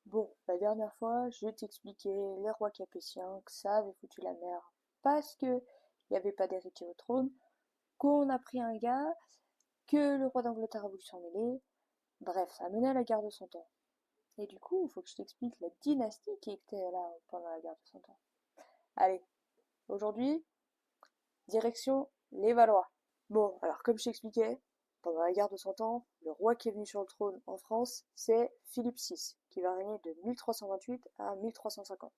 Bon, la dernière fois, je t'expliquais les rois capétiens, que ça avait foutu la merde parce que il n'y avait pas d'héritier au trône, qu'on a pris un gars, que le roi d'Angleterre a voulu s'en mêler. Bref, ça a mené à la guerre de Cent Ans. Et du coup, il faut que je t'explique la dynastie qui était là pendant la guerre de Cent Ans. Allez, aujourd'hui, direction les Valois. Bon, alors comme je t'expliquais, pendant la guerre de Cent Ans, le roi qui est venu sur le trône en France, c'est Philippe VI, qui va régner de 1328 à 1350.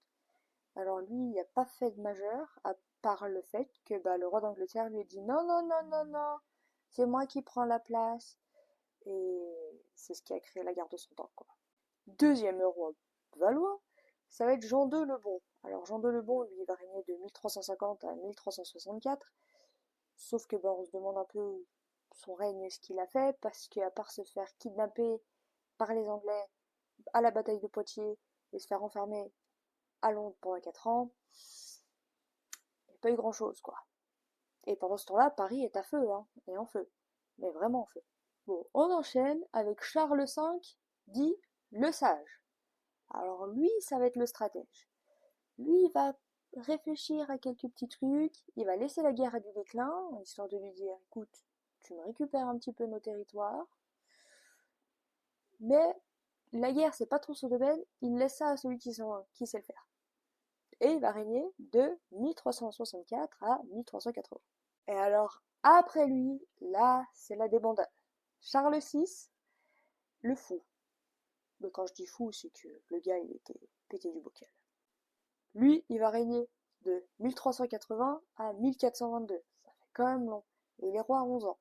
Alors lui, il n'a pas fait de majeur, à part le fait que le roi d'Angleterre lui a dit non, non, non, non, non, c'est moi qui prends la place. Et c'est ce qui a créé la guerre de Cent Ans, quoi. Deuxième roi valois, ça va être Jean II le Bon. Alors Jean II le Bon, lui, il va régner de 1350 à 1364. Sauf que on se demande un peu son règne, ce qu'il a fait, parce qu'à part se faire kidnapper par les Anglais à la bataille de Poitiers et se faire enfermer à Londres pendant 4 ans, il n'y a pas eu grand chose, quoi. Et pendant ce temps-là, Paris est à feu, hein, et en feu. Mais vraiment en feu. Bon, on enchaîne avec Charles V, dit le Sage. Alors lui, ça va être le stratège. Lui, il va réfléchir à quelques petits trucs, il va laisser la guerre à du déclin, histoire de lui dire, écoute, tu me récupères un petit peu nos territoires, mais la guerre, c'est pas trop son domaine, il laisse ça à celui qui sait le faire. Et il va régner de 1364 à 1380. Et alors, après lui, là, c'est la débandade. Charles VI, le fou. Mais quand je dis fou, c'est que le gars, il était pété du bocal. Lui, il va régner de 1380 à 1422. Ça fait quand même long. Et il est roi à 11 ans.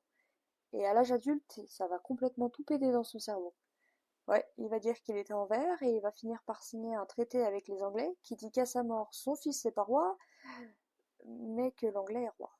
Et à l'âge adulte, ça va complètement tout péter dans son cerveau. Ouais, il va dire qu'il était en vert et il va finir par signer un traité avec les Anglais qui dit qu'à sa mort, son fils n'est pas roi, mais que l'Anglais est roi.